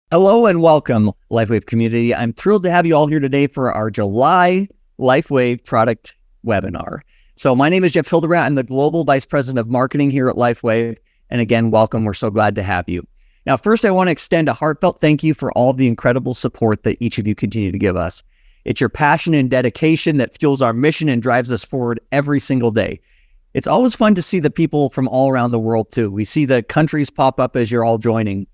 Hello and welcome, LifeWave community. I'm thrilled to have you all here today for our July LifeWave product webinar. So my name is Jeff Hildebrand. I'm the Global Vice President of Marketing here at LifeWave. And again, welcome. We're so glad to have you. Now, first, I want to extend a heartfelt thank you for all the incredible support that each of you continue to give us. It's your passion and dedication that fuels our mission and drives us forward every single day. It's always fun to see the people from all around the world too. We see the countries pop up as you're all joining.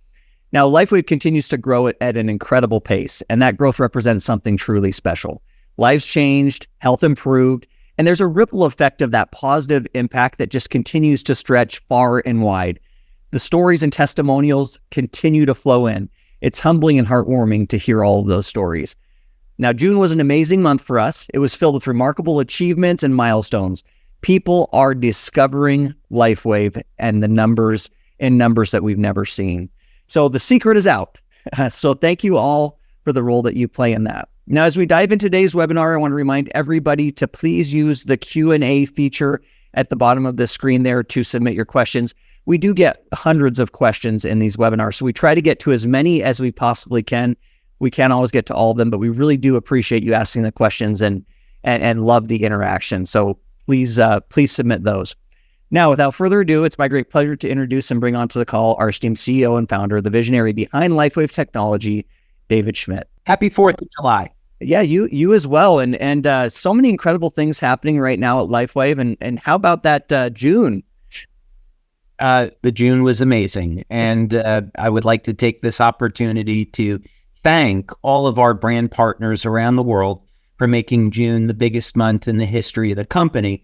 Now, LifeWave continues to grow at an incredible pace, and that growth represents something truly special. Lives changed, health improved, and there's a ripple effect of that positive impact that just continues to stretch far and wide. The stories and testimonials continue to flow in. It's humbling and heartwarming to hear all of those stories. Now, June was an amazing month for us. It was filled with remarkable achievements and milestones. People are discovering LifeWave and the numbers that we've never seen. So the secret is out. So thank you all for the role that you play in that. Now, as we dive into today's webinar, I want to remind everybody to please use the Q&A feature at the bottom of the screen there to submit your questions. We do get hundreds of questions in these webinars, so we try to get to as many as we possibly can. We can't always get to all of them, but we really do appreciate you asking the questions and love the interaction. So please submit those. Now, without further ado, it's my great pleasure to introduce and bring onto the call our esteemed CEO and founder, the visionary behind LifeWave Technology, David Schmidt. Happy 4th of July. Yeah, you as well. And so many incredible things happening right now at LifeWave. And how about that June? The June was amazing. And I would like to take this opportunity to thank all of our brand partners around the world for making June the biggest month in the history of the company.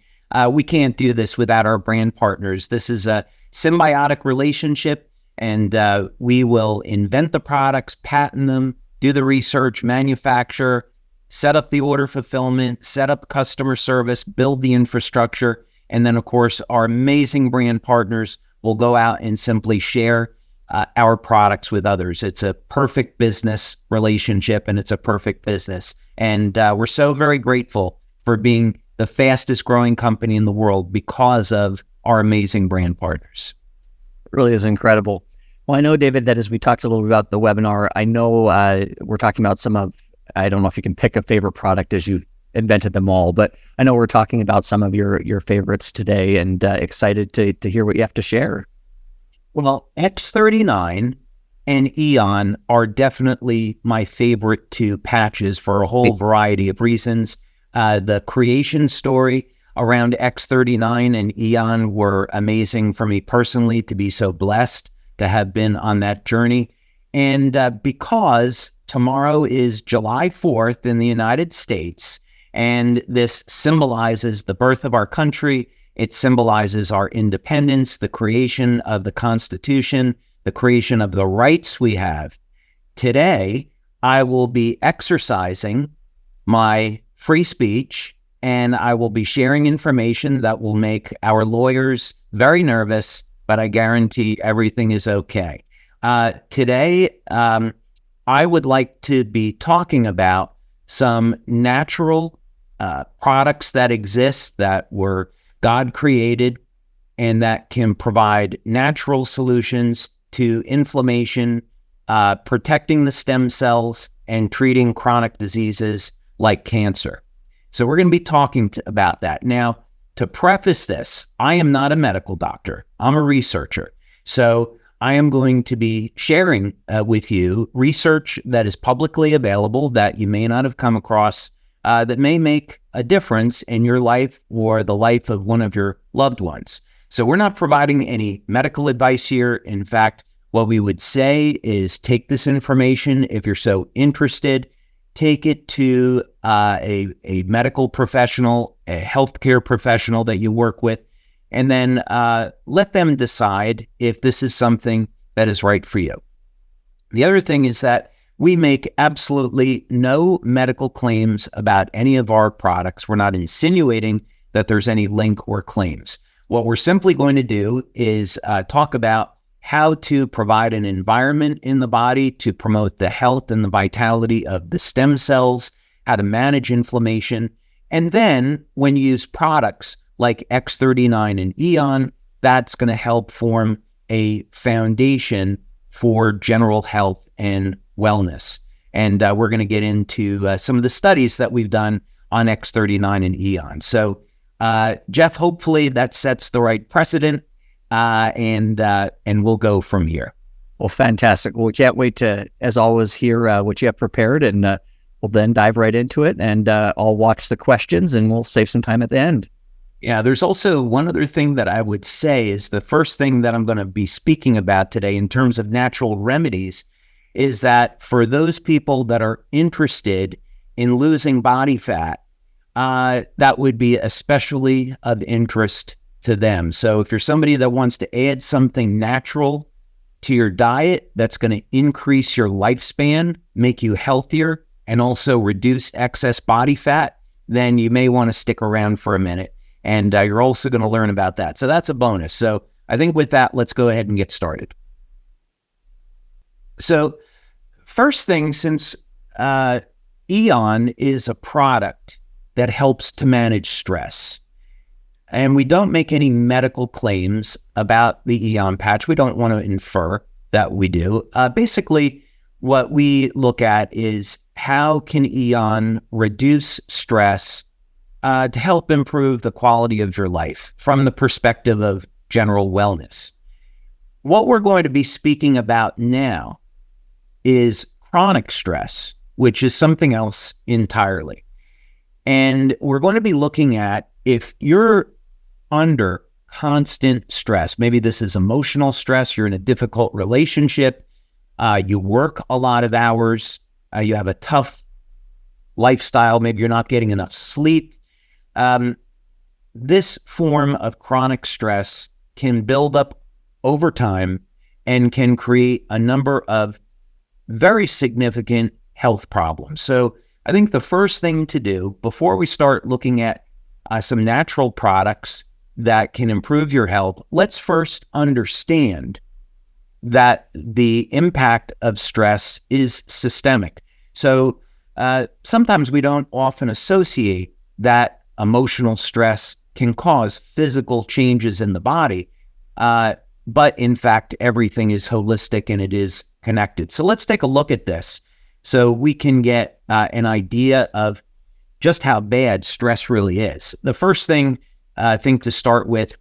We can't do this without our brand partners. This is a symbiotic relationship, and we will invent the products, patent them, do the research, manufacture, set up the order fulfillment, set up customer service, build the infrastructure, and then, of course, our amazing brand partners will go out and simply share our products with others. It's a perfect business relationship, and it's a perfect business. And we're so very grateful for being the fastest growing company in the world because of our amazing brand partners. It really is incredible. Well, I know, David, that as we talked a little bit about the webinar, I know we're talking about I don't know if you can pick a favorite product as you've invented them all, but I know we're talking about some of your favorites today, and excited to hear what you have to share. Well, X39 and Aeon are definitely my favorite two patches for a whole variety of reasons. The creation story around X39 and Aeon were amazing for me personally, to be so blessed to have been on that journey. And because tomorrow is July 4th in the United States, and this symbolizes the birth of our country, it symbolizes our independence, the creation of the Constitution, the creation of the rights we have. Today, I will be exercising my free speech, and I will be sharing information that will make our lawyers very nervous, but I guarantee everything is okay. Today, I would like to be talking about some natural products that exist that were God created and that can provide natural solutions to inflammation, protecting the stem cells, and treating chronic diseases like cancer. So we're going to be talking about that. Now, to preface this, I am not a medical doctor. I'm a researcher. So I am going to be sharing with you research that is publicly available that you may not have come across that may make a difference in your life or the life of one of your loved ones. So we're not providing any medical advice here. In fact, what we would say is take this information if you're so interested. Take it to a medical professional, a healthcare professional that you work with, and then let them decide if this is something that is right for you. The other thing is that we make absolutely no medical claims about any of our products. We're not insinuating that there's any link or claims. What we're simply going to do is talk about how to provide an environment in the body to promote the health and the vitality of the stem cells, how to manage inflammation. And then when you use products like X39 and Aeon, that's going to help form a foundation for general health and wellness. And we're going to get into some of the studies that we've done on X39 and Aeon. So, Jeff, hopefully that sets the right precedent, and we'll go from here. Well, fantastic. Well, we can't wait to, as always, hear what you have prepared, and we'll then dive right into it, and I'll watch the questions, and we'll save some time at the end. Yeah, there's also one other thing that I would say is the first thing that I'm going to be speaking about today in terms of natural remedies is that for those people that are interested in losing body fat, that would be especially of interest to them. So if you're somebody that wants to add something natural to your diet that's going to increase your lifespan, make you healthier, and also reduce excess body fat, then you may want to stick around for a minute. And you're also going to learn about that. So that's a bonus. So I think with that, let's go ahead and get started. So first thing, since Aeon is a product that helps to manage stress, and we don't make any medical claims about the Aeon patch. We don't want to infer that we do. Basically, what we look at is how can Aeon reduce stress to help improve the quality of your life from the perspective of general wellness. What we're going to be speaking about now is chronic stress, which is something else entirely. And we're going to be looking at if you're under constant stress, maybe this is emotional stress, you're in a difficult relationship, you work a lot of hours, you have a tough lifestyle, maybe you're not getting enough sleep. This form of chronic stress can build up over time and can create a number of very significant health problems. So I think the first thing to do before we start looking at some natural products that can improve your health, let's first understand that the impact of stress is systemic. So sometimes we don't often associate that emotional stress can cause physical changes in the body, but in fact, everything is holistic and it is connected. So let's take a look at this so we can get an idea of just how bad stress really is. The first thing to start with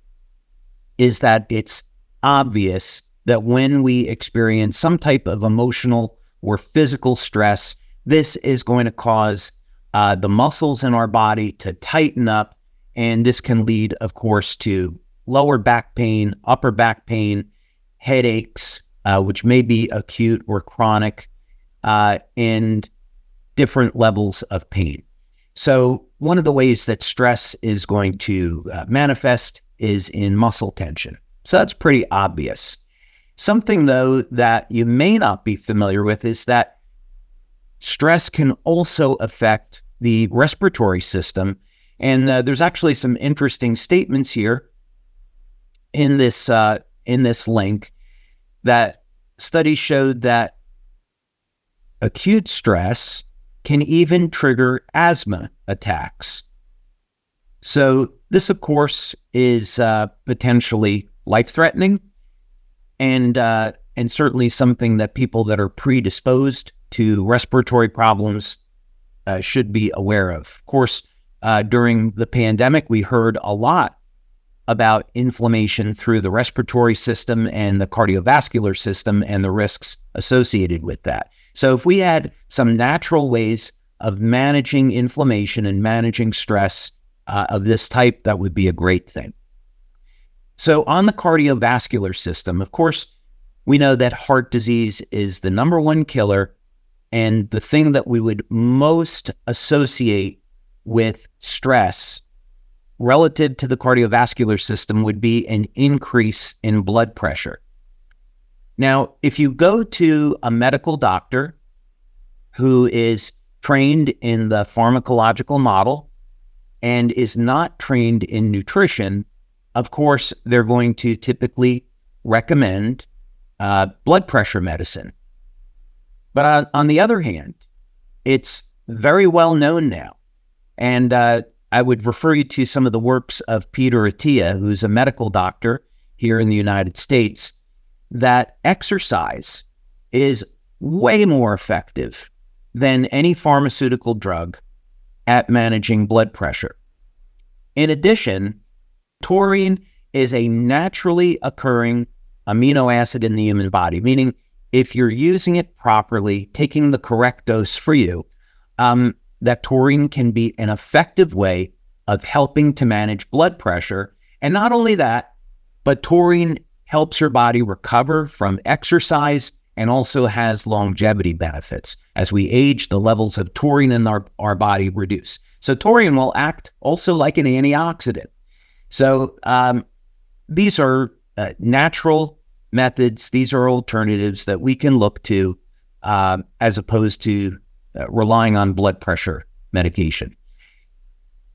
is that it's obvious that when we experience some type of emotional or physical stress, this is going to cause the muscles in our body to tighten up, and this can lead, of course, to lower back pain, upper back pain, headaches, which may be acute or chronic, and different levels of pain. So one of the ways that stress is going to manifest is in muscle tension. So that's pretty obvious. Something, though, that you may not be familiar with is that stress can also affect the respiratory system. And there's actually some interesting statements here in this link that studies showed that acute stress can even trigger asthma attacks. So this, of course, is potentially life-threatening, and certainly something that people that are predisposed to respiratory problems should be aware of. Of course, during the pandemic, we heard a lot about inflammation through the respiratory system and the cardiovascular system and the risks associated with that. So if we had some natural ways of managing inflammation and managing stress of this type, that would be a great thing. So on the cardiovascular system, of course, we know that heart disease is the number one killer, and the thing that we would most associate with stress relative to the cardiovascular system would be an increase in blood pressure. Now, if you go to a medical doctor who is trained in the pharmacological model and is not trained in nutrition, of course, they're going to typically recommend blood pressure medicine. But on the other hand, it's very well known now. And I would refer you to some of the works of Peter Attia, who's a medical doctor here in the United States. that exercise is way more effective than any pharmaceutical drug at managing blood pressure. In addition, taurine is a naturally occurring amino acid in the human body, meaning if you're using it properly, taking the correct dose for you, that taurine can be an effective way of helping to manage blood pressure. And not only that, but taurine helps your body recover from exercise and also has longevity benefits. As we age, the levels of taurine in our body reduce. So taurine will act also like an antioxidant. So these are natural methods. These are alternatives that we can look to as opposed to relying on blood pressure medication.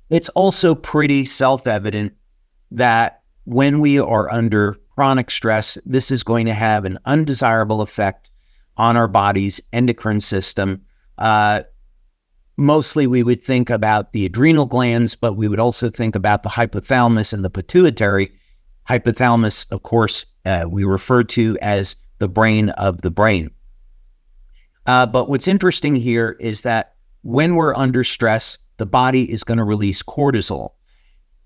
It's also pretty self-evident that when we are under chronic stress, this is going to have an undesirable effect on our body's endocrine system. Mostly we would think about the adrenal glands, but we would also think about the hypothalamus and the pituitary. Hypothalamus, of course, we refer to as the brain of the brain. But what's interesting here is that when we're under stress, the body is going to release cortisol.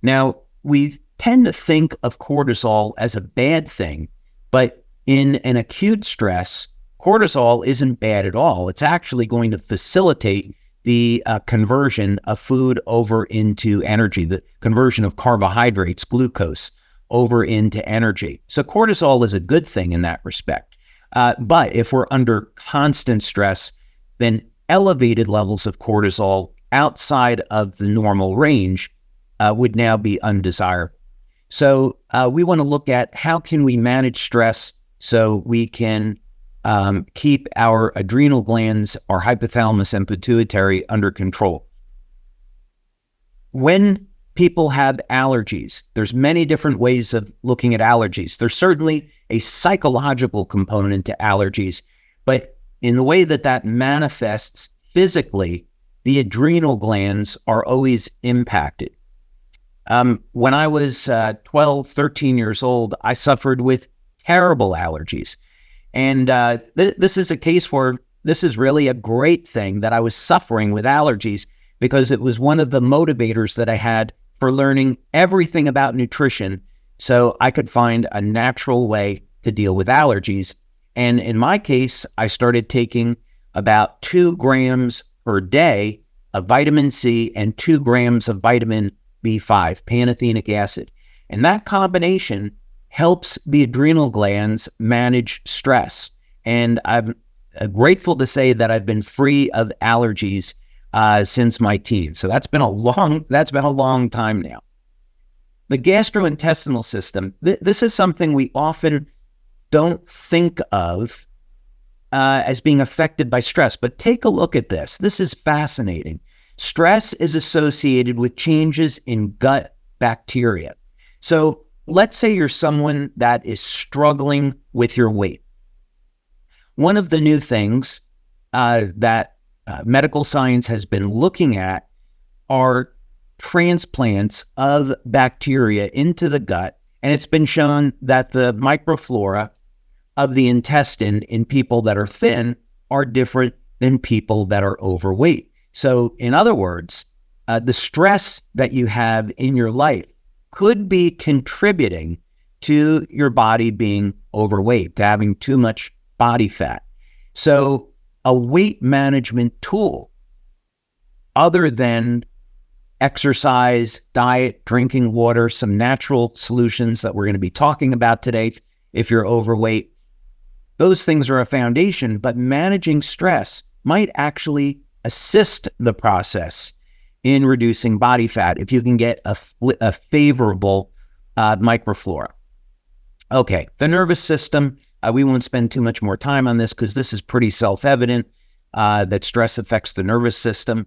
Now, we tend to think of cortisol as a bad thing, but in an acute stress, cortisol isn't bad at all. It's actually going to facilitate the conversion of food over into energy, the conversion of carbohydrates, glucose, over into energy. So cortisol is a good thing in that respect. But if we're under constant stress, then elevated levels of cortisol outside of the normal range would now be undesirable. So we want to look at how can we manage stress so we can keep our adrenal glands, our hypothalamus and pituitary under control. When people have allergies, there's many different ways of looking at allergies. There's certainly a psychological component to allergies, but in the way that that manifests physically, the adrenal glands are always impacted. When I was 12, 13 years old, I suffered with terrible allergies. And this is a case where this is really a great thing that I was suffering with allergies, because it was one of the motivators that I had for learning everything about nutrition so I could find a natural way to deal with allergies. And in my case, I started taking about 2 grams per day of vitamin C and 2 grams of vitamin B5, pantothenic acid. And that combination helps the adrenal glands manage stress. And I'm grateful to say that I've been free of allergies since my teens. So that's been a long time now. The gastrointestinal system, this is something we often don't think of as being affected by stress, but take a look at this. This is fascinating. Stress is associated with changes in gut bacteria. So let's say you're someone that is struggling with your weight. One of the new things that medical science has been looking at are transplants of bacteria into the gut. And it's been shown that the microflora of the intestine in people that are thin are different than people that are overweight. So in other words, the stress that you have in your life could be contributing to your body being overweight, to having too much body fat. So a weight management tool, other than exercise, diet, drinking water, some natural solutions that we're going to be talking about today if you're overweight, those things are a foundation, but managing stress might actually assist the process in reducing body fat if you can get a favorable microflora. Okay, the nervous system, we won't spend too much more time on this because this is pretty self-evident that stress affects the nervous system.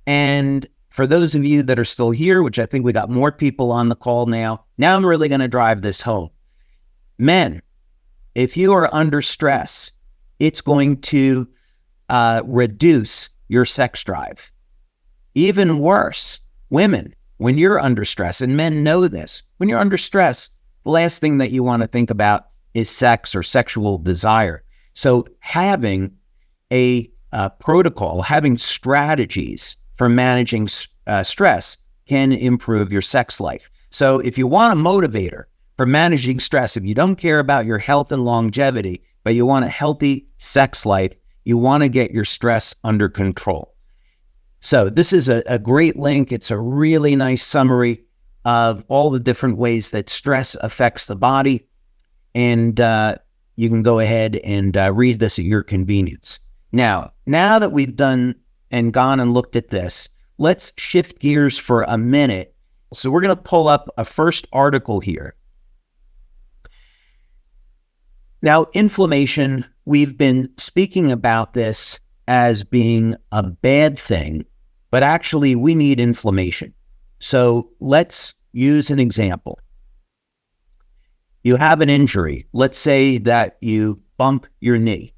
And for those of you that are still here, which I think we got more people on the call now I'm really going to drive this home. Men, if you are under stress, it's going to reduce your sex drive. Even worse, women, when you're under stress, and men know this, when you're under stress, the last thing that you want to think about is sex or sexual desire. So having a protocol, having strategies for managing stress can improve your sex life. So if you want a motivator for managing stress, if you don't care about your health and longevity, but you want a healthy sex life, you want to get your stress under control. So this is a great link. It's a really nice summary of all the different ways that stress affects the body. And you can go ahead and read this at your convenience. Now that we've done and gone and looked at this, let's shift gears for a minute. So we're going to pull up a first article here. Now, inflammation, we've been speaking about this as being a bad thing, but actually we need inflammation. So let's use an example. You have an injury. Let's say that you bump your knee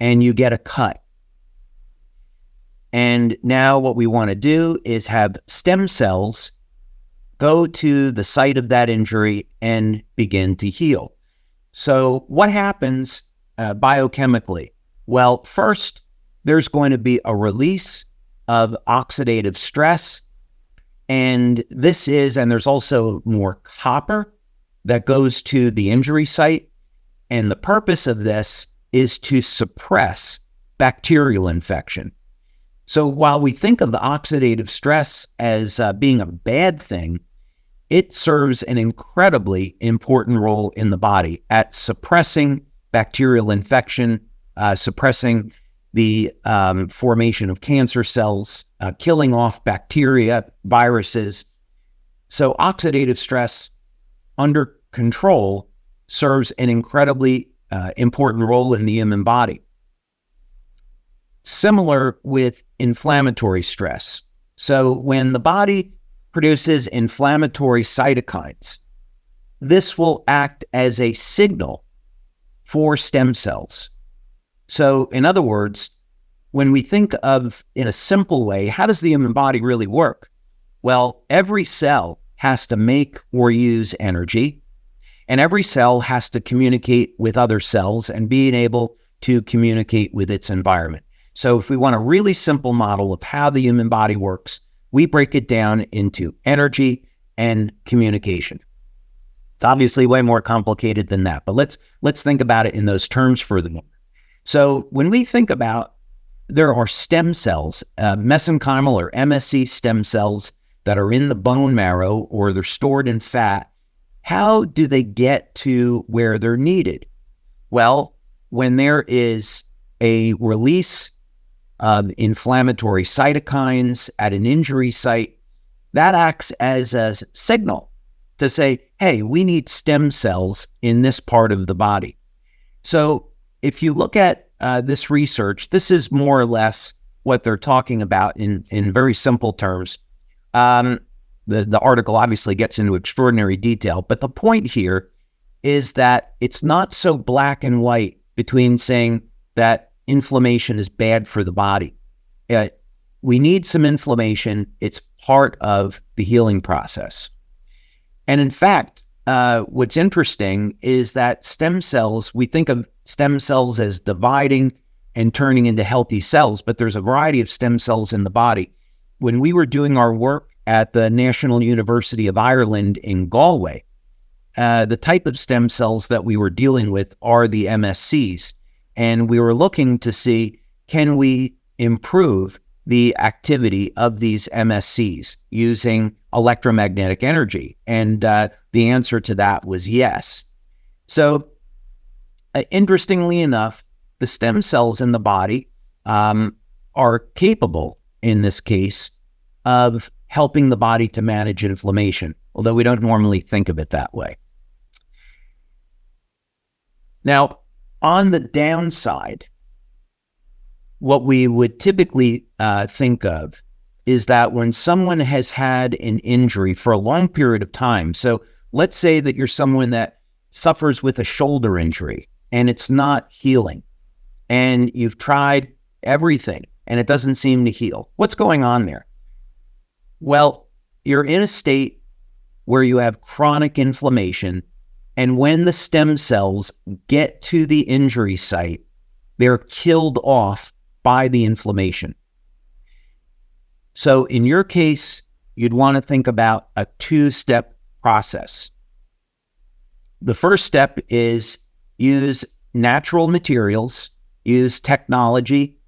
and you get a cut. And now what we want to do is have stem cells go to the site of that injury and begin to heal. So what happens biochemically? Well, first, there's going to be a release of oxidative stress. And there's also more copper that goes to the injury site. And the purpose of this is to suppress bacterial infection. So while we think of the oxidative stress as being a bad thing, it serves an incredibly important role in the body at suppressing bacterial infection, suppressing the formation of cancer cells, killing off bacteria, viruses. So oxidative stress under control serves an incredibly important role in the human body. Similar with inflammatory stress. So when the body produces inflammatory cytokines, this will act as a signal for stem cells. So in other words, when we think of, in a simple way, how does the human body really work? Well, every cell has to make or use energy, and every cell has to communicate with other cells and being able to communicate with its environment. So if we want a really simple model of how the human body works, we break it down into energy and communication. It's obviously way more complicated than that, but let's think about it in those terms for the moment. So when we think about, there are stem cells, mesenchymal or MSC stem cells that are in the bone marrow or they're stored in fat. How do they get to where they're needed? Well, when there is a release of inflammatory cytokines at an injury site, that acts as a signal to say, hey, we need stem cells in this part of the body. So if you look at this research, this is more or less what they're talking about in very simple terms. The article obviously gets into extraordinary detail, but the point here is that it's not so black and white between saying that inflammation is bad for the body. We need some inflammation. It's part of the healing process. And in fact, what's interesting is that stem cells, we think of stem cells as dividing and turning into healthy cells, but there's a variety of stem cells in the body. When we were doing our work at the National University of Ireland in Galway, the type of stem cells that we were dealing with are the MSCs. And we were looking to see, can we improve the activity of these MSCs using electromagnetic energy? And the answer to that was yes. So interestingly enough, the stem cells in the body are capable, in this case, of helping the body to manage inflammation, although we don't normally think of it that way. Now, on the downside, what we would typically think of is that when someone has had an injury for a long period of time, so let's say that you're someone that suffers with a shoulder injury and it's not healing, and you've tried everything and it doesn't seem to heal. What's going on there? Well, you're in a state where you have chronic inflammation And when the stem cells get to the injury site, they're killed off by the inflammation. So in your case, you'd want to think about a two-step process. The first step is use natural materials, use technology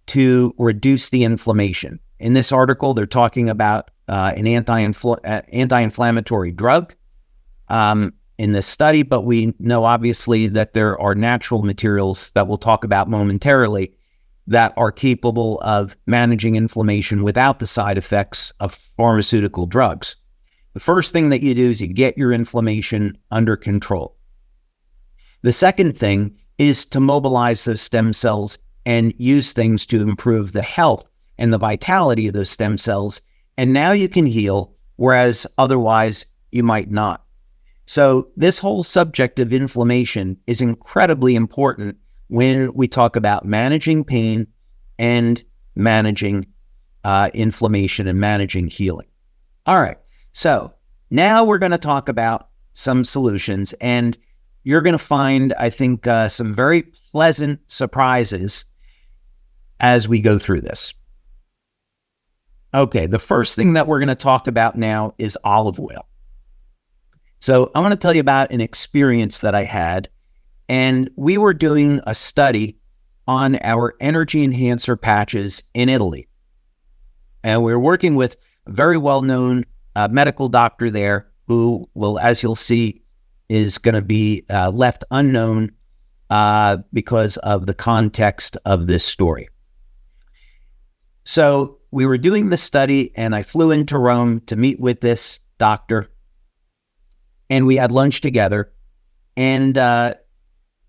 to reduce the inflammation. In this article, they're talking about an anti-inflammatory drug in this study, but we know obviously that there are natural materials that we'll talk about momentarily that are capable of managing inflammation without the side effects of pharmaceutical drugs. The first thing that you do is you get your inflammation under control. The second thing is to mobilize those stem cells and use things to improve the health and the vitality of those stem cells. And now you can heal, whereas otherwise you might not. So this whole subject of inflammation is incredibly important when we talk about managing pain and managing inflammation and managing healing. All right, so now we're going to talk about some solutions, and you're going to find, I think, some very pleasant surprises as we go through this. Okay, the first thing that we're going to talk about now is olive oil. So I want to tell you about an experience that I had, and we were doing a study on our energy enhancer patches in Italy. And we were working with a very well-known medical doctor there who will, as you'll see, is going to be left unknown because of the context of this story. So we were doing the study, and I flew into Rome to meet with this doctor, and we had lunch together, and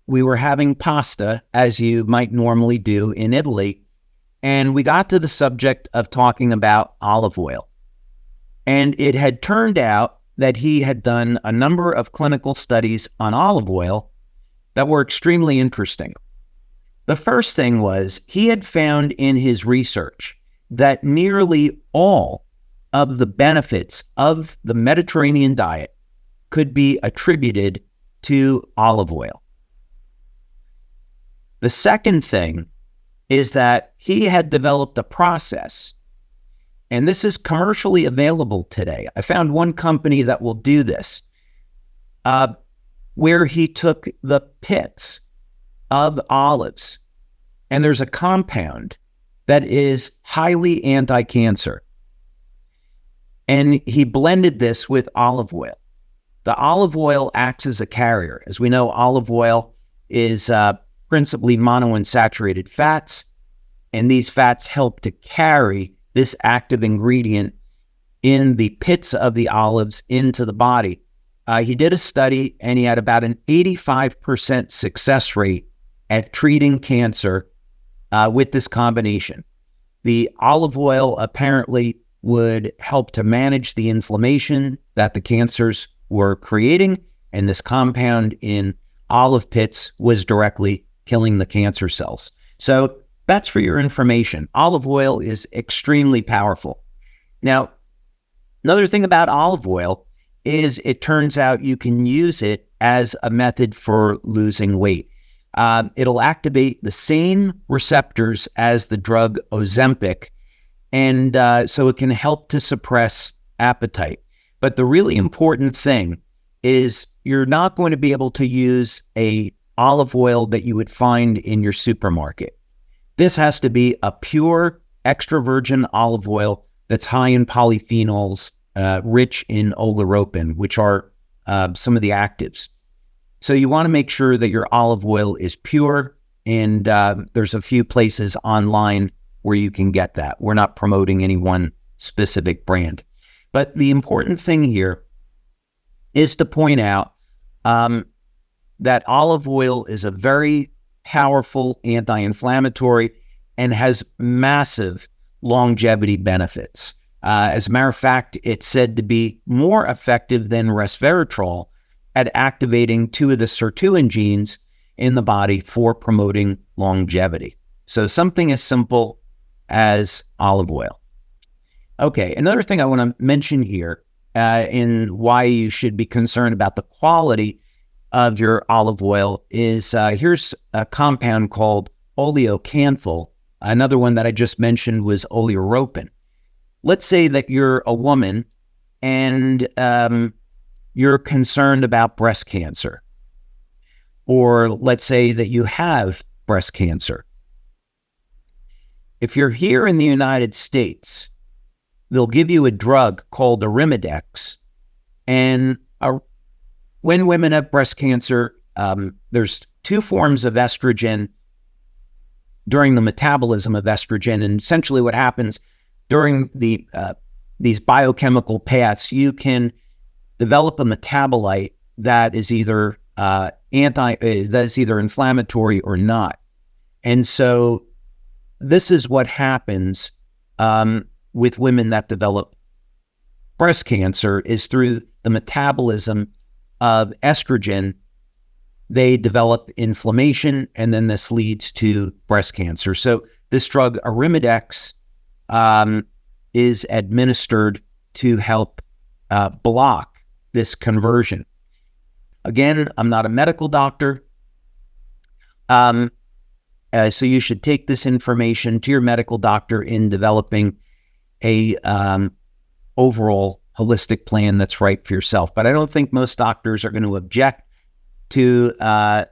we were having pasta, as you might normally do in Italy, and we got to the subject of talking about olive oil. And it had turned out that he had done a number of clinical studies on olive oil that were extremely interesting. The first thing was he had found in his research that nearly all of the benefits of the Mediterranean diet could be attributed to olive oil. The second thing is that he had developed a process, and this is commercially available today. I found one company that will do this, where he took the pits of olives, and there's a compound that is highly anti-cancer, and he blended this with olive oil. The olive oil acts as a carrier. As we know, olive oil is principally monounsaturated fats, and these fats help to carry this active ingredient in the pits of the olives into the body. He did a study, and he had about an 85% success rate at treating cancer with this combination. The olive oil apparently would help to manage the inflammation that the cancers were creating, and this compound in olive pits was directly killing the cancer cells. So that's for your information. Olive oil is extremely powerful. Now, another thing about olive oil is it turns out you can use it as a method for losing weight. It'll activate the same receptors as the drug Ozempic, and so it can help to suppress appetite. But the really important thing is you're not going to be able to use a olive oil that you would find in your supermarket. This has to be a pure extra virgin olive oil that's high in polyphenols, rich in oleuropein, which are some of the actives. So you want to make sure that your olive oil is pure, and there's a few places online where you can get that. We're not promoting any one specific brand. But the important thing here is to point out that olive oil is a very powerful anti-inflammatory and has massive longevity benefits. As a matter of fact, it's said to be more effective than resveratrol at activating two of the sirtuin genes in the body for promoting longevity. So something as simple as olive oil. Okay, another thing I want to mention here, and why you should be concerned about the quality of your olive oil is here's a compound called oleocanthal. Another one that I just mentioned was oleoropin. Let's say that you're a woman and you're concerned about breast cancer. Or let's say that you have breast cancer. If you're here in the United States, they'll give you a drug called Arimidex. And when women have breast cancer, there's two forms of estrogen during the metabolism of estrogen. And essentially what happens during these biochemical paths, you can develop a metabolite that is either inflammatory or not. And so this is what happens with women that develop breast cancer is through the metabolism of estrogen, they develop inflammation, and then this leads to breast cancer. So this drug, Arimidex, is administered to help block this conversion. Again, I'm not a medical doctor, so you should take this information to your medical doctor in developing a overall holistic plan that's right for yourself. But I don't think most doctors are going to object to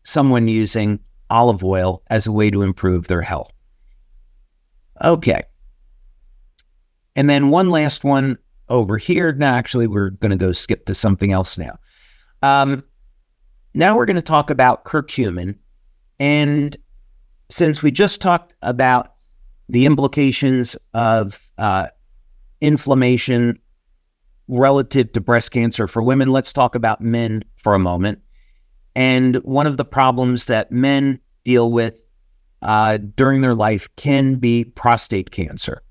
someone using olive oil as a way to improve their health. Okay. And then one last one over here. Now, actually, we're going to go skip to something else now. Now we're going to talk about curcumin. And since we just talked about the implications of inflammation relative to breast cancer for women, let's talk about men for a moment. And one of the problems that men deal with during their life can be prostate cancer.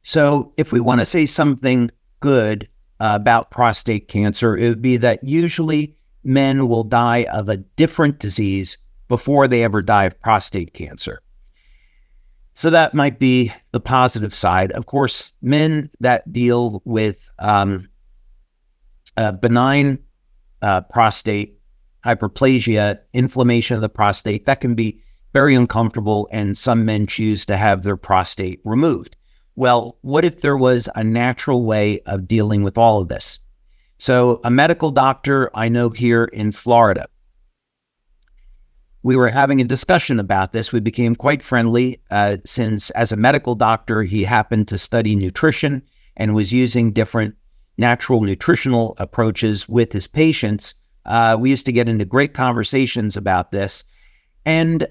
So if we want to say something good about prostate cancer, it would be that usually men will die of a different disease before they ever die of prostate cancer. So that might be the positive side. Of course, men that deal with benign prostate hyperplasia, inflammation of the prostate, that can be very uncomfortable, and some men choose to have their prostate removed. Well, what if there was a natural way of dealing with all of this? So a medical doctor I know here in Florida, we were having a discussion about this. We became quite friendly since as a medical doctor, he happened to study nutrition and was using different natural nutritional approaches with his patients. We used to get into great conversations about this. And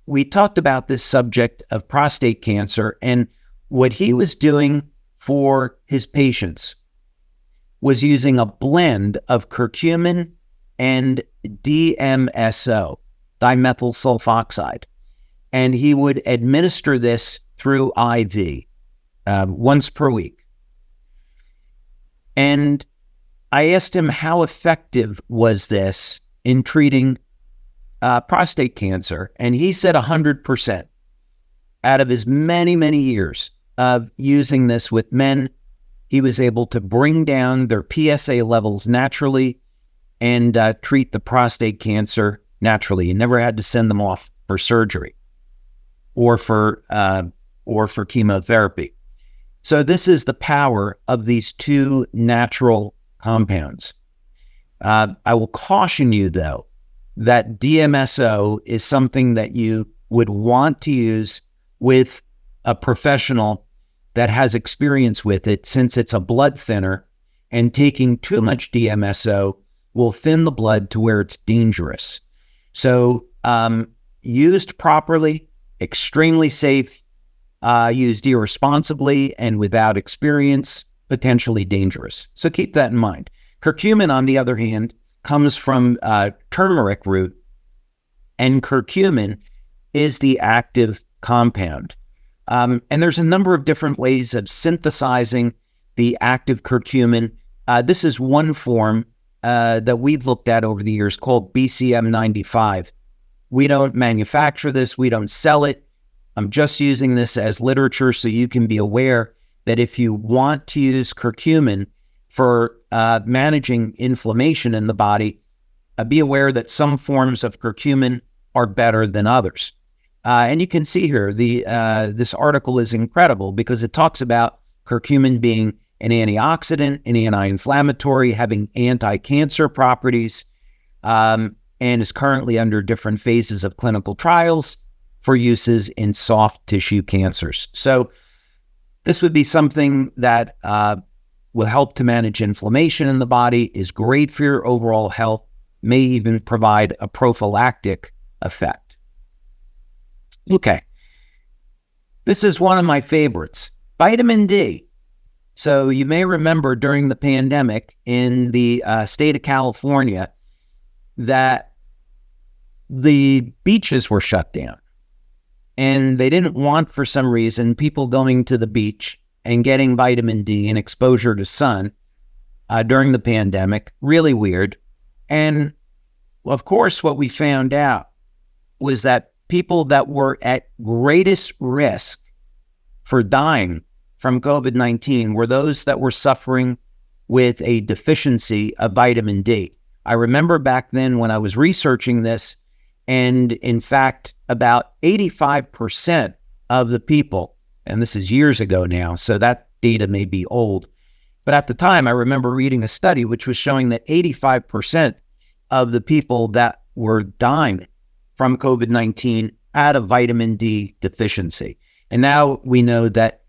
we talked about this subject of prostate cancer, and what he was doing for his patients was using a blend of curcumin and DMSO, dimethyl sulfoxide. And he would administer this through IV once per week. And I asked him how effective was this in treating prostate cancer, and he said 100%. Out of his many, many years of using this with men, he was able to bring down their PSA levels naturally and treat the prostate cancer naturally. He never had to send them off for surgery or for chemotherapy. So this is the power of these two natural compounds. I will caution you, though, that DMSO is something that you would want to use with a professional that has experience with it, since it's a blood thinner, and taking too much DMSO will thin the blood to where it's dangerous. So used properly, extremely safe, used irresponsibly and without experience, potentially dangerous. So keep that in mind. Curcumin, on the other hand, comes from turmeric root, and curcumin is the active compound. And there's a number of different ways of synthesizing the active curcumin. This is one form that we've looked at over the years called BCM95. We don't manufacture this. We don't sell it. I'm just using this as literature so you can be aware that if you want to use curcumin for managing inflammation in the body, be aware that some forms of curcumin are better than others. And you can see here, this article is incredible because it talks about curcumin being an antioxidant, an anti-inflammatory, having anti-cancer properties, and is currently under different phases of clinical trials for uses in soft tissue cancers. So this would be something that will help to manage inflammation in the body, is great for your overall health, may even provide a prophylactic effect. Okay. This is one of my favorites, vitamin D. So you may remember during the pandemic in the state of California that the beaches were shut down. And they didn't want, for some reason, people going to the beach and getting vitamin D and exposure to sun during the pandemic. Really weird. And of course, what we found out was that people that were at greatest risk for dying from COVID-19 were those that were suffering with a deficiency of vitamin D. I remember back then when I was researching this, and in fact, about 85% of the people, and this is years ago now, so that data may be old, but at the time I remember reading a study which was showing that 85% of the people that were dying from COVID-19 had a vitamin D deficiency. And now we know that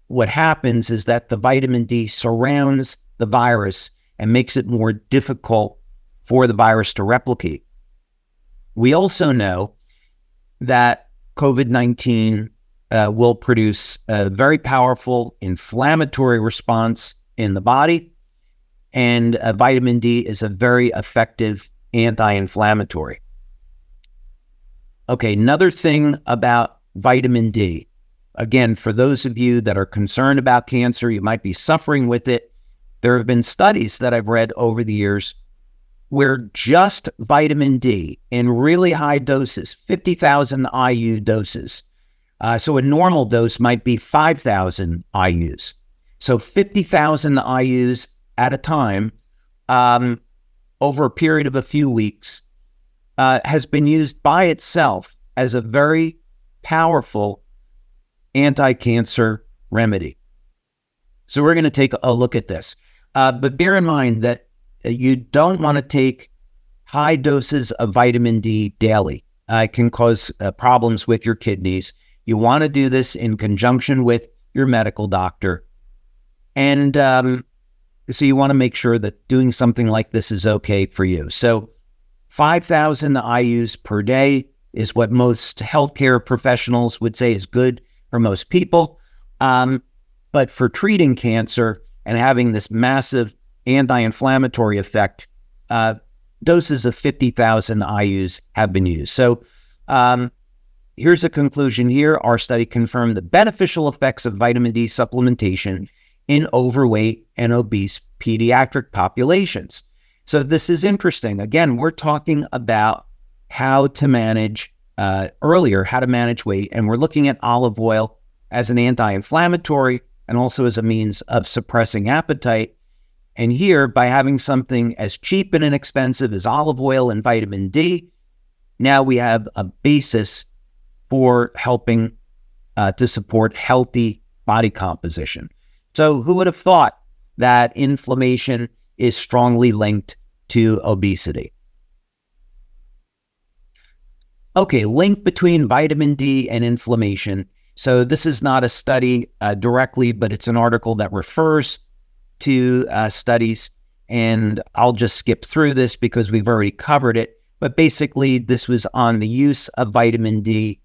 what happens is that the vitamin D surrounds the virus and makes it more difficult for the virus to replicate. We also know that COVID-19 will produce a very powerful inflammatory response in the body, and vitamin D is a very effective anti-inflammatory. Okay, another thing about vitamin D, again, for those of you that are concerned about cancer, you might be suffering with it. There have been studies that I've read over the years where just vitamin D in really high doses, 50,000 IU doses. So a normal dose might be 5,000 IUs. So 50,000 IUs at a time over a period of a few weeks has been used by itself as a very powerful anti-cancer remedy. So we're going to take a look at this. But bear in mind that you don't want to take high doses of vitamin D daily. It can cause problems with your kidneys. You want to do this in conjunction with your medical doctor. And so you want to make sure that doing something like this is okay for you. So 5,000 IUs per day is what most healthcare professionals would say is good for most people. But for treating cancer and having this massive anti-inflammatory effect, doses of 50,000 IUs have been used. So here's a conclusion here. Our study confirmed the beneficial effects of vitamin D supplementation in overweight and obese pediatric populations. So this is interesting. Again, we're talking about how to manage, earlier, how to manage weight, and we're looking at olive oil as an anti-inflammatory and also as a means of suppressing appetite. And here, by having something as cheap and inexpensive as olive oil and vitamin D, now we have a basis for helping to support healthy body composition. So who would have thought that inflammation is strongly linked to obesity? Okay, link between vitamin D and inflammation. So this is not a study directly, but it's an article that refers to studies, and I'll just skip through this because we've already covered it. But basically, this was on the use of vitamin D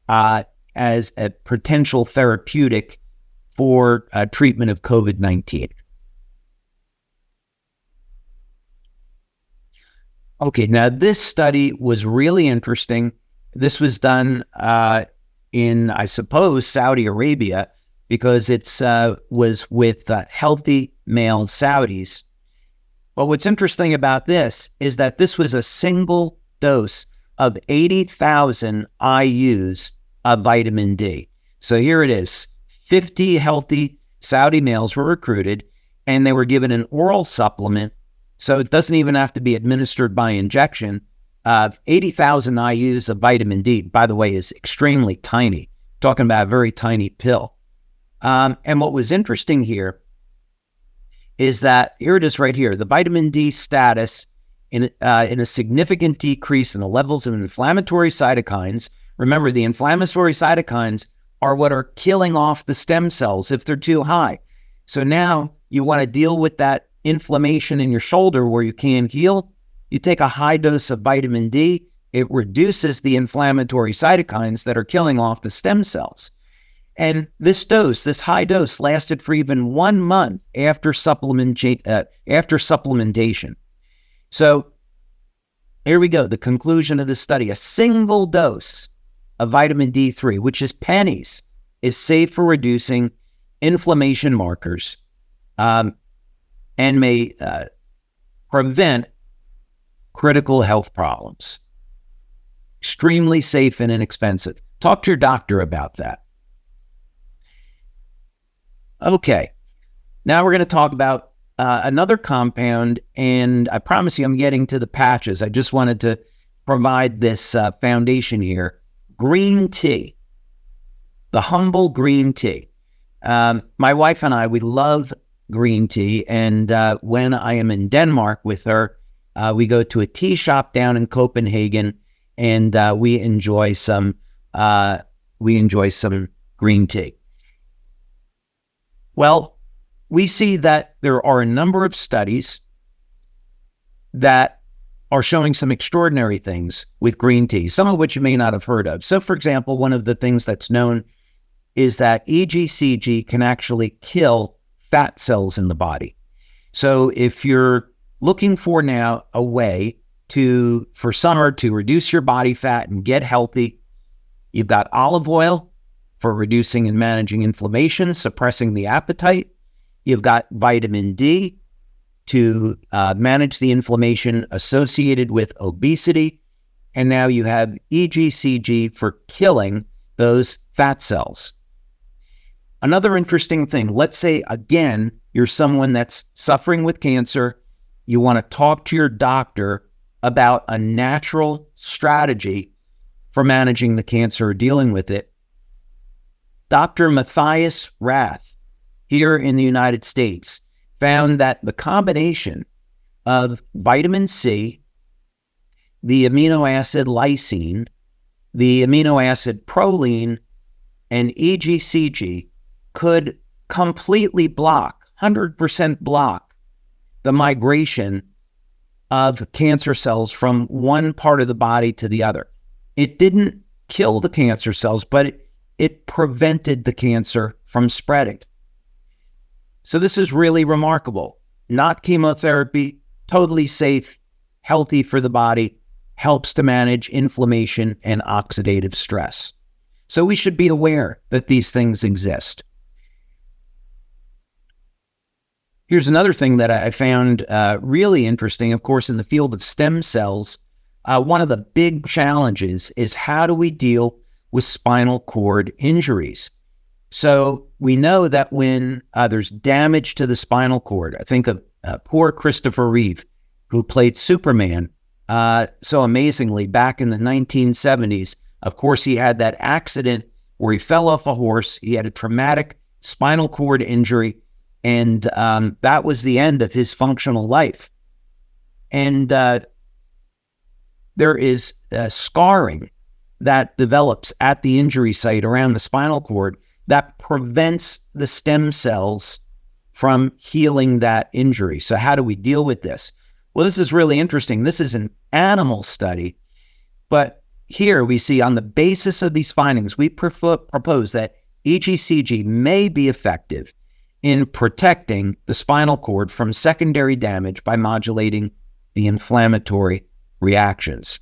as a potential therapeutic for treatment of COVID-19. Okay, now this study was really interesting. This was done in, I suppose, Saudi Arabia, because it was with healthy male Saudis. But what's interesting about this is that this was a single dose of 80,000 IUs of vitamin D. So here it is, 50 healthy Saudi males were recruited, and they were given an oral supplement, so it doesn't even have to be administered by injection. 80,000 IUs of vitamin D, by the way, is extremely tiny. Talking about a very tiny pill. And what was interesting here is that, here it is right here, the vitamin D status in a significant decrease in the levels of inflammatory cytokines. Remember, the inflammatory cytokines are what are killing off the stem cells if they're too high. So now you want to deal with that inflammation in your shoulder where you can't heal. You take a high dose of vitamin D, it reduces the inflammatory cytokines that are killing off the stem cells. And this dose, this high dose, lasted for even 1 month after supplementation. So here we go, the conclusion of the study. A single dose of vitamin D3, which is pennies, is safe for reducing inflammation markers and may prevent critical health problems. Extremely safe and inexpensive. Talk to your doctor about that. Okay, now we're going to talk about another compound, and I promise you I'm getting to the patches. I just wanted to provide this foundation here. Green tea, the humble green tea. My wife and I, we love green tea, and when I am in Denmark with her, we go to a tea shop down in Copenhagen, and we enjoy some green tea. Well, we see that there are a number of studies that are showing some extraordinary things with green tea, some of which you may not have heard of. So, for example, one of the things that's known is that EGCG can actually kill fat cells in the body. So if you're looking for now a way for summer to reduce your body fat and get healthy, you've got olive oil for reducing and managing inflammation, suppressing the appetite. You've got vitamin D to manage the inflammation associated with obesity. And now you have EGCG for killing those fat cells. Another interesting thing, let's say, again, you're someone that's suffering with cancer. You want to talk to your doctor about a natural strategy for managing the cancer or dealing with it. Dr. Matthias Rath, here in the United States, found that the combination of vitamin C, the amino acid lysine, the amino acid proline, and EGCG could completely block, 100% block, the migration of cancer cells from one part of the body to the other. It didn't kill the cancer cells, but it prevented the cancer from spreading. So this is really remarkable. Not chemotherapy, totally safe, healthy for the body, helps to manage inflammation and oxidative stress. So we should be aware that these things exist. Here's another thing that I found really interesting, of course, in the field of stem cells. One of the big challenges is how do we deal with spinal cord injuries? So we know that when there's damage to the spinal cord, I think of poor Christopher Reeve, who played Superman so amazingly back in the 1970s. Of course, he had that accident where he fell off a horse. He had a traumatic spinal cord injury, and that was the end of his functional life. And there is scarring that develops at the injury site around the spinal cord that prevents the stem cells from healing that injury. So how do we deal with this? Well, this is really interesting. This is an animal study, but here we see on the basis of these findings, we propose that EGCG may be effective in protecting the spinal cord from secondary damage by modulating the inflammatory reactions.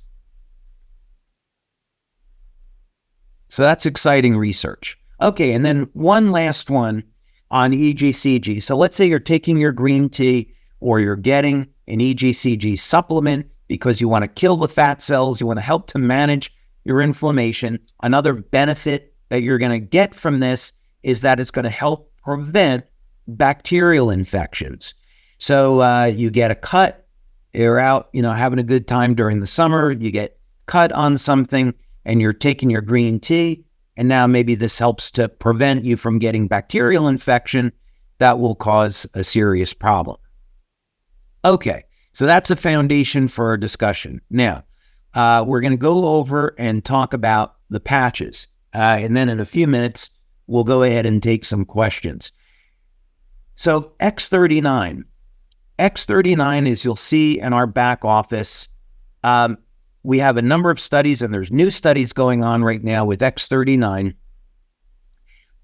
So that's exciting research. Okay, and then one last one on EGCG. So let's say you're taking your green tea or you're getting an EGCG supplement because you want to kill the fat cells, you want to help to manage your inflammation. Another benefit that you're going to get from this is that it's going to help prevent bacterial infections. So you get a cut, you're out, having a good time during the summer, you get cut on something and you're taking your green tea, and now maybe this helps to prevent you from getting bacterial infection that will cause a serious problem. Okay, so that's a foundation for our discussion. Now, we're going to go over and talk about the patches. And then in a few minutes, we'll go ahead and take some questions. So X39. X39, as you'll see in our back office, we have a number of studies, and there's new studies going on right now with X39.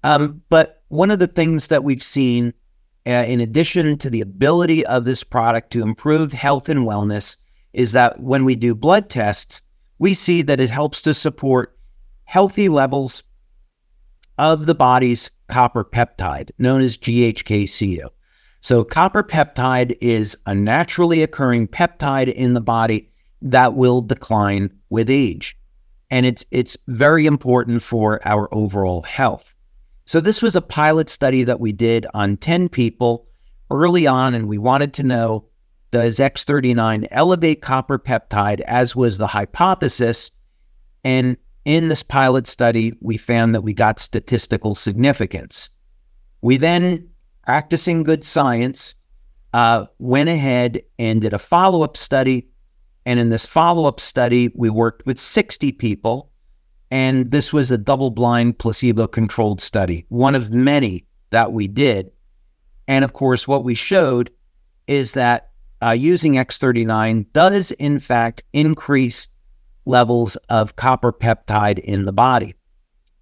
But one of the things that we've seen, in addition to the ability of this product to improve health and wellness, is that when we do blood tests, we see that it helps to support healthy levels of the body's copper peptide, known as GHK-Cu. So copper peptide is a naturally occurring peptide in the body that will decline with age. And it's very important for our overall health. So this was a pilot study that we did on 10 people early on, and we wanted to know, does X39 elevate copper peptide, as was the hypothesis? And in this pilot study, we found that we got statistical significance. We then, practicing good science, went ahead and did a follow-up study. And in this follow-up study, we worked with 60 people. And this was a double-blind, placebo-controlled study, one of many that we did. And of course, what we showed is that using X39 does, in fact, increase levels of copper peptide in the body.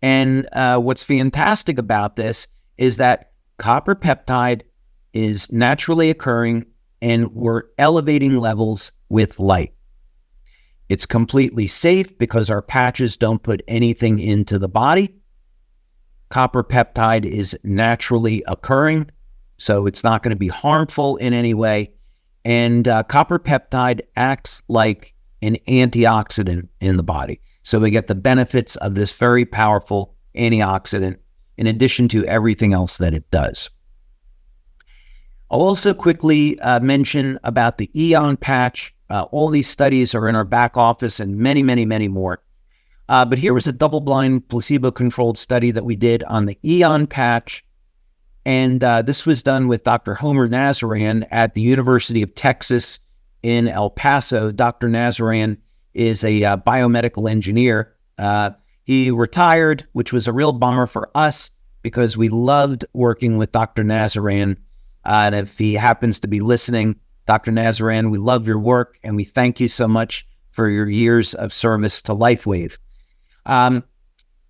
And what's fantastic about this is that copper peptide is naturally occurring, and we're elevating levels with light. It's completely safe because our patches don't put anything into the body. Copper peptide is naturally occurring, so it's not going to be harmful in any way. And copper peptide acts like an antioxidant in the body. So we get the benefits of this very powerful antioxidant in addition to everything else that it does. I'll also quickly mention about the Aeon patch. All these studies are in our back office and many, many, many more. But here was a double-blind, placebo-controlled study that we did on the Aeon patch. And this was done with Dr. Homer Nazaran at the University of Texas in El Paso. Dr. Nazaran is a biomedical engineer. He retired, which was a real bummer for us because we loved working with Dr. Nazaran. And if he happens to be listening, Dr. Nazaran, we love your work, and we thank you so much for your years of service to LifeWave.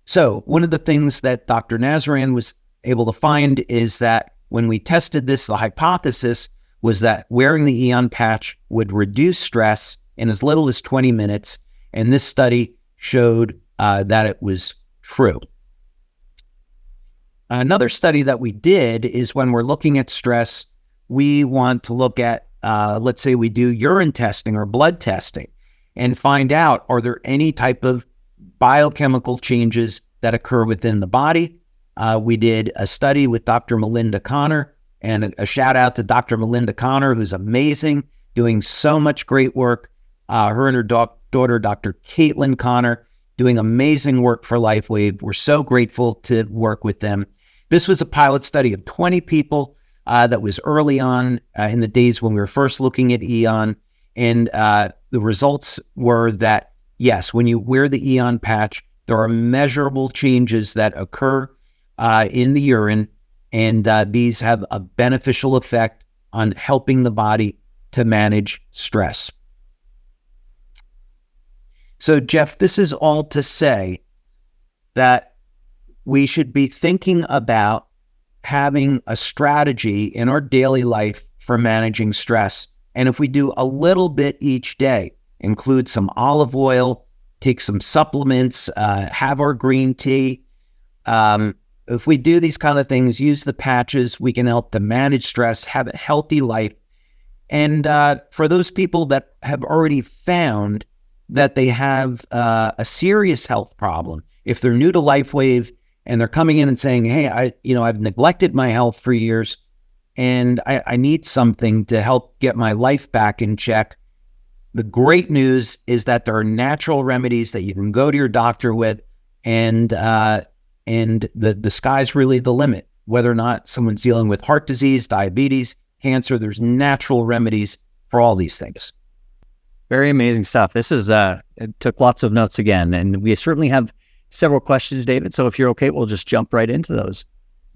So one of the things that Dr. Nazaran was able to find is that when we tested this, the hypothesis was that wearing the Aeon patch would reduce stress in as little as 20 minutes, and this study showed that it was true. Another study that we did is when we're looking at stress, we want to look at, let's say we do urine testing or blood testing and find out, are there any type of biochemical changes that occur within the body? We did a study with Dr. Melinda Connor, and a shout out to Dr. Melinda Connor, who's amazing, doing so much great work. Her and her daughter, Dr. Caitlin Connor, doing amazing work for LifeWave. We're so grateful to work with them. This was a pilot study of 20 people that was early on in the days when we were first looking at Aeon. And the results were that, yes, when you wear the Aeon patch, there are measurable changes that occur in the urine, and these have a beneficial effect on helping the body to manage stress. So, Jeff, this is all to say that we should be thinking about having a strategy in our daily life for managing stress. And if we do a little bit each day, include some olive oil, take some supplements, have our green tea. If we do these kind of things, use the patches, we can help to manage stress, have a healthy life. And for those people that have already found that they have a serious health problem, if they're new to LifeWave and they're coming in and saying, hey, I've neglected my health for years, and I need something to help get my life back in check. The great news is that there are natural remedies that you can go to your doctor with, and the sky's really the limit. Whether or not someone's dealing with heart disease, diabetes, cancer, there's natural remedies for all these things. Very amazing stuff. This is, it took lots of notes again, and we certainly have several questions, David. So if you're okay, we'll just jump right into those.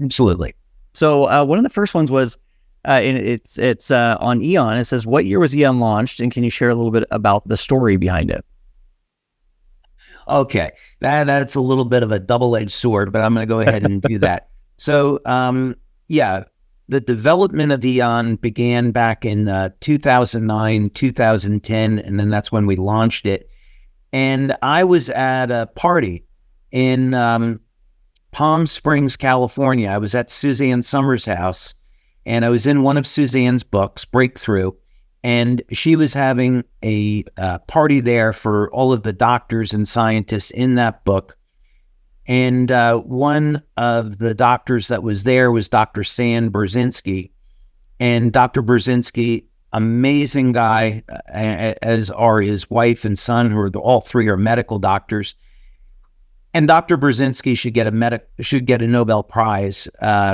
Absolutely. So one of the first ones was, it's on Aeon. It says, what year was Aeon launched? And can you share a little bit about the story behind it? Okay. That's a little bit of a double-edged sword, but I'm going to go ahead and do that. So, the development of Aeon began back in 2009, 2010, and then that's when we launched it. And I was at a party in Palm Springs, California. I was at Suzanne Summers' house, and I was in one of Suzanne's books, Breakthrough, and she was having a party there for all of the doctors and scientists in that book. And one of the doctors that was there was Dr. Stan Brzezinski. And Dr. Brzezinski, amazing guy, as are his wife and son, who are all three are medical doctors. And Dr. Brzezinski should get a Nobel Prize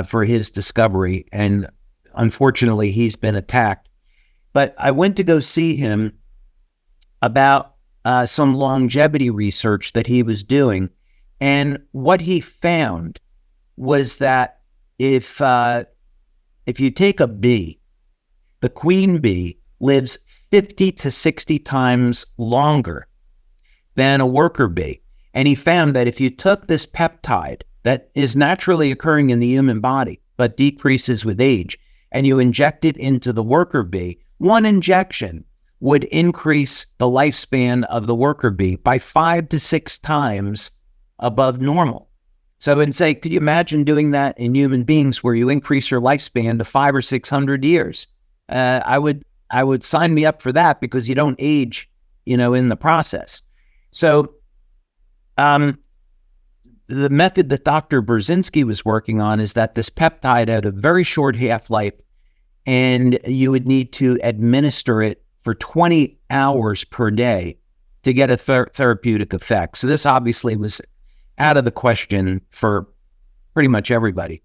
for his discovery. And unfortunately, he's been attacked. But I went to go see him about some longevity research that he was doing. And what he found was that if you take a bee, the queen bee lives 50 to 60 times longer than a worker bee. And he found that if you took this peptide that is naturally occurring in the human body, but decreases with age, and you inject it into the worker bee, one injection would increase the lifespan of the worker bee by 5 to 6 times above normal. So, and say, could you imagine doing that in human beings where you increase your lifespan to 500 or 600 years? I would sign me up for that, because you don't age, in the process. So, the method that Dr. Brzezinski was working on is that this peptide had a very short half-life, and you would need to administer it for 20 hours per day to get a therapeutic effect. So this obviously was out of the question for pretty much everybody.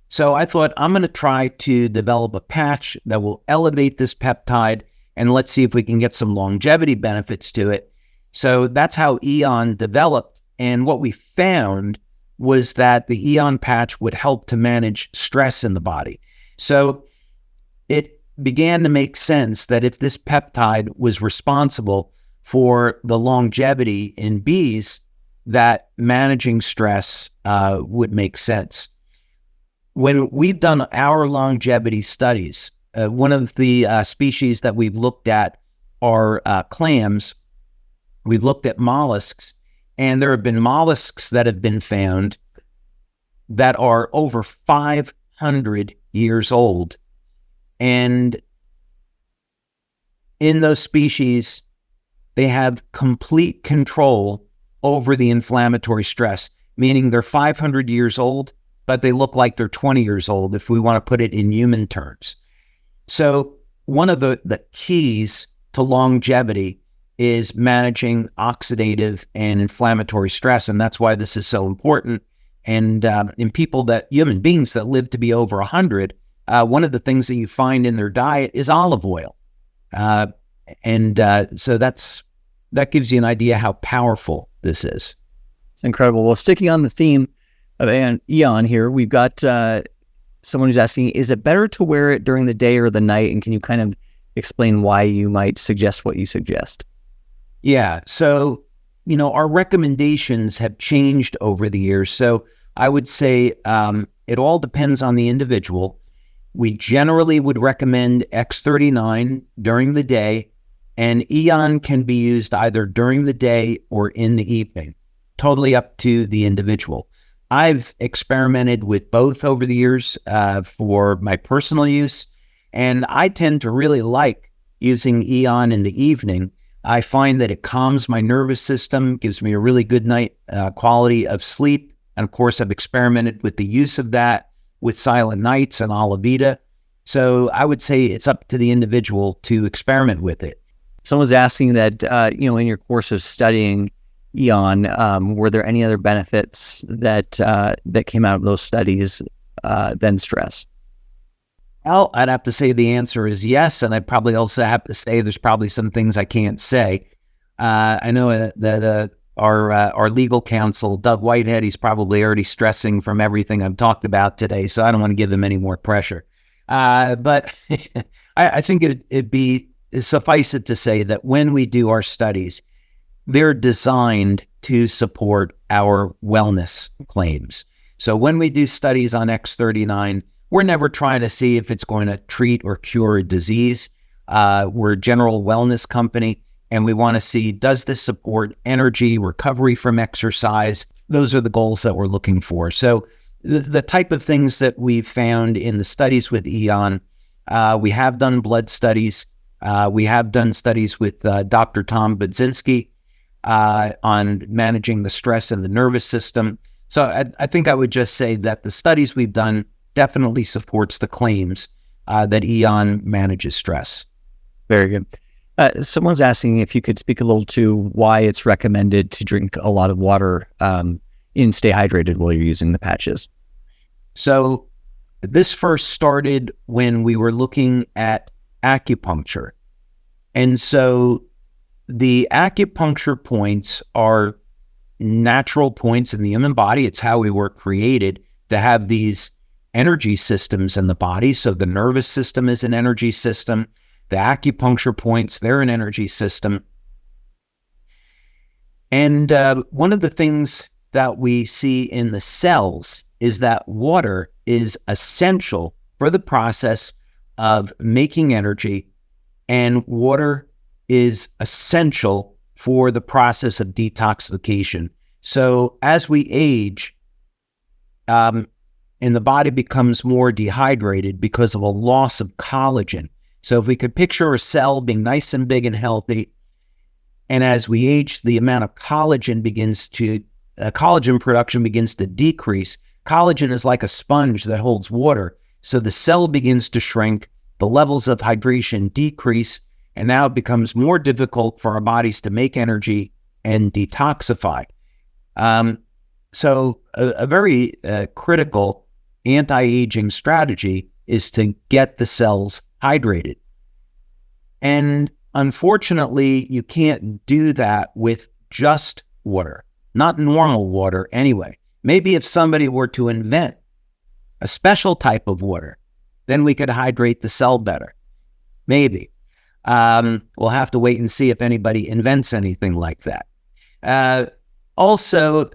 So I thought, I'm going to try to develop a patch that will elevate this peptide, and let's see if we can get some longevity benefits to it. So that's how Aeon developed. And what we found was that the Aeon patch would help to manage stress in the body. So it began to make sense that if this peptide was responsible for the longevity in bees, that managing stress would make sense. When we've done our longevity studies, one of the species that we've looked at are clams. We've looked at mollusks, and there have been mollusks that have been found that are over 500 years old. And in those species, they have complete control over the inflammatory stress, meaning they're 500 years old, but they look like they're 20 years old, if we want to put it in human terms. So one of the keys to longevity is managing oxidative and inflammatory stress, and that's why this is so important. And in human beings that live to be over 100, one of the things that you find in their diet is olive oil. So that gives you an idea how powerful this is. It's incredible. Well, sticking on the theme of Aeon here, we've got someone who's asking, is it better to wear it during the day or the night? And can you kind of explain why you might suggest what you suggest? Yeah. So, our recommendations have changed over the years. So I would say it all depends on the individual. We generally would recommend X39 during the day, and Aeon can be used either during the day or in the evening, totally up to the individual. I've experimented with both over the years for my personal use, and I tend to really like using Aeon in the evening. I find that it calms my nervous system, gives me a really good night quality of sleep, And of course, I've experimented with the use of that with Silent Nights and Alavita. So I would say it's up to the individual to experiment with it. Someone's asking that, in your course of studying Aeon, were there any other benefits that came out of those studies than stress? Well, I'd have to say the answer is yes, and I'd probably also have to say there's probably some things I can't say. I know that our legal counsel, Doug Whitehead, he's probably already stressing from everything I've talked about today, so I don't want to give him any more pressure. But I think it'd be suffice it to say that when we do our studies, they're designed to support our wellness claims. So when we do studies on X39, we're never trying to see if it's going to treat or cure a disease. We're a general wellness company, and we want to see, does this support energy, recovery from exercise? Those are the goals that we're looking for. So the type of things that we've found in the studies with Aeon, we have done blood studies. We have done studies with Dr. Tom Budzinski on managing the stress in the nervous system. So I think I would just say that the studies we've done definitely supports the claims that Aeon manages stress. Very good. Someone's asking if you could speak a little to why it's recommended to drink a lot of water and stay hydrated while you're using the patches. So this first started when we were looking at acupuncture. And so the acupuncture points are natural points in the human body. It's how we were created to have these energy systems in the body. So the nervous system is an energy system. The acupuncture points, they're an energy system. And one of the things that we see in the cells is that water is essential for the process of making energy, and water is essential for the process of detoxification. So as we age, and the body becomes more dehydrated because of a loss of collagen. So if we could picture a cell being nice and big and healthy, and as we age, the amount of collagen production begins to decrease. Collagen is like a sponge that holds water. So the cell begins to shrink, the levels of hydration decrease, and now it becomes more difficult for our bodies to make energy and detoxify. So a very critical anti-aging strategy is to get the cells hydrated. And unfortunately, you can't do that with just water, not normal water anyway. Maybe if somebody were to invent a special type of water, then we could hydrate the cell better. Maybe. We'll have to wait and see if anybody invents anything like that. Also,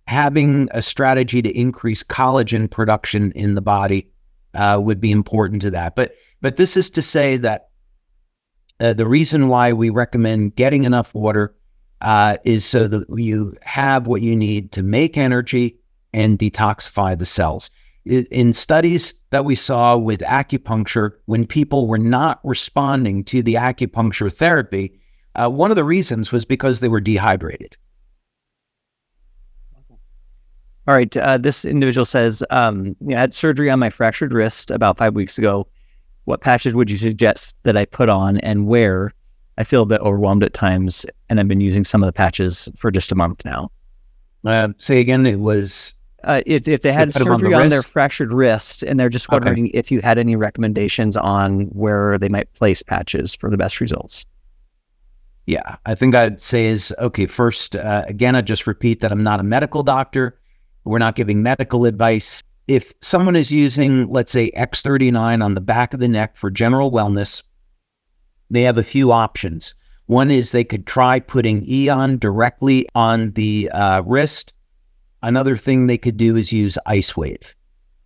having a strategy to increase collagen production in the body would be important to that. But this is to say that the reason why we recommend getting enough water is so that you have what you need to make energy and detoxify the cells. In studies that we saw with acupuncture, when people were not responding to the acupuncture therapy, one of the reasons was because they were dehydrated. All right. This individual says, I had surgery on my fractured wrist about 5 weeks ago. What patches would you suggest that I put on and wear? I feel a bit overwhelmed at times, and I've been using some of the patches for just a month now. Say again, it was... if they had surgery on their fractured wrist, and they're just wondering if you had any recommendations on where they might place patches for the best results. Yeah, I think I'd say is, okay, first, again, I'd just repeat that I'm not a medical doctor. We're not giving medical advice. If someone is using, let's say, X39 on the back of the neck for general wellness, they have a few options. One is they could try putting Aeon directly on the wrist. Another thing they could do is use LifeWave.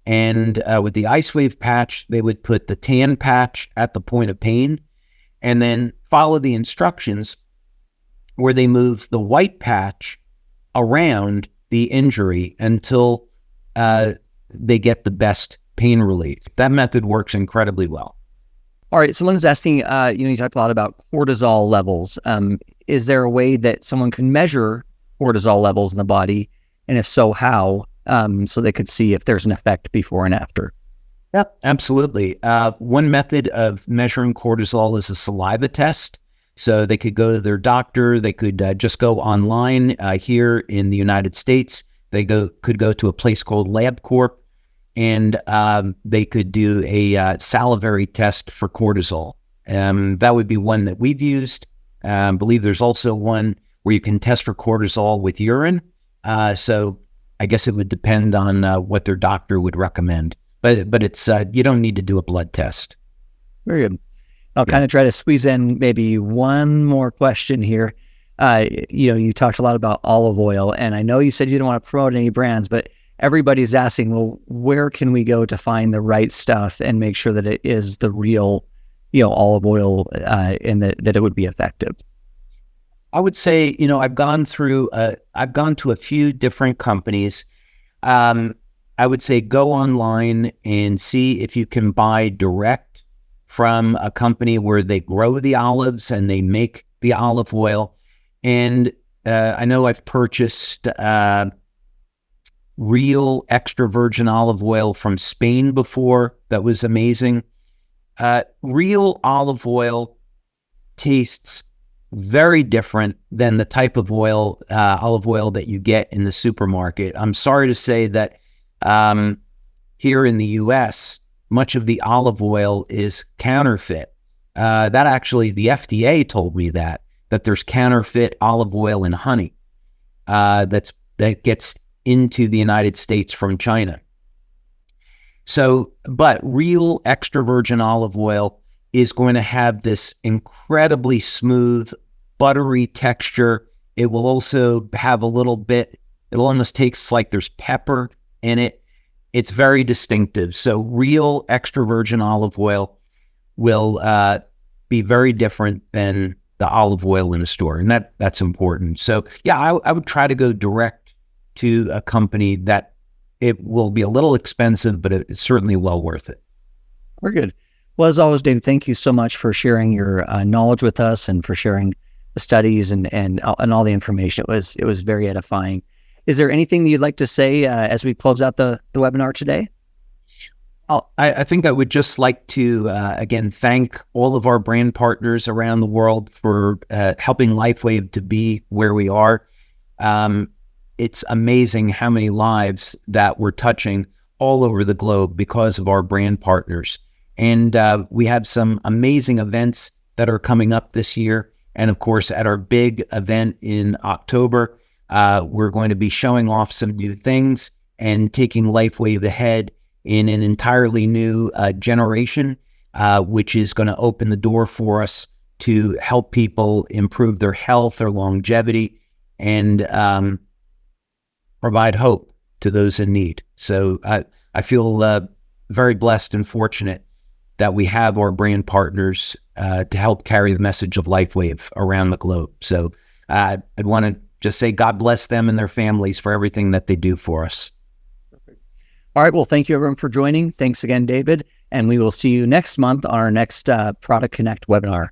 And with the LifeWave patch, they would put the tan patch at the point of pain and then follow the instructions where they move the white patch around the injury until they get the best pain relief. That method works incredibly well. All right. Someone's asking, you talked a lot about cortisol levels. Is there a way that someone can measure cortisol levels in the body And if so, how? So they could see if there's an effect before and after. Yep, absolutely. One method of measuring cortisol is a saliva test. So they could go to their doctor. They could just go online here in the United States. They could go to a place called LabCorp, and they could do a salivary test for cortisol. That would be one that we've used. I believe there's also one where you can test for cortisol with urine. So I guess it would depend on what their doctor would recommend. But it's you don't need to do a blood test. Very good. I'll kind of try to squeeze in maybe one more question here. You talked a lot about olive oil, and I know you said you don't want to promote any brands, but everybody's asking, well, where can we go to find the right stuff and make sure that it is the real, olive oil, and that it would be effective? I would say, I've gone to a few different companies. I would say go online and see if you can buy direct from a company where they grow the olives and they make the olive oil. And I know I've purchased real extra virgin olive oil from Spain before. That was amazing. Real olive oil tastes very different than the type of olive oil that you get in the supermarket. I'm sorry to say that here in the U.S., much of the olive oil is counterfeit. That actually, the FDA told me that there's counterfeit olive oil in honey that gets into the United States from China. So, but real extra virgin olive oil is going to have this incredibly smooth, buttery texture. It will also have a little bit, it almost tastes like there's pepper in it. It's very distinctive. So real extra virgin olive oil will be very different than the olive oil in a store. And that's important. So yeah, I would try to go direct to a company that it will be a little expensive, but it's certainly well worth it. Very good. Well, as always, David, thank you so much for sharing your knowledge with us and for sharing the studies and all the information. It was very edifying. Is there anything that you'd like to say as we close out the webinar today? I think I would just like to, again, thank all of our brand partners around the world for helping LifeWave to be where we are. It's amazing how many lives that we're touching all over the globe because of our brand partners. And we have some amazing events that are coming up this year. And of course, at our big event in October, we're going to be showing off some new things and taking LifeWave ahead in an entirely new generation, which is going to open the door for us to help people improve their health, their longevity, and provide hope to those in need. So I feel very blessed and fortunate that we have our brand partners to help carry the message of LifeWave around the globe. So I'd want to just say God bless them and their families for everything that they do for us. Perfect. All right. Well, thank you everyone for joining. Thanks again, David. And we will see you next month on our next Product Connect webinar.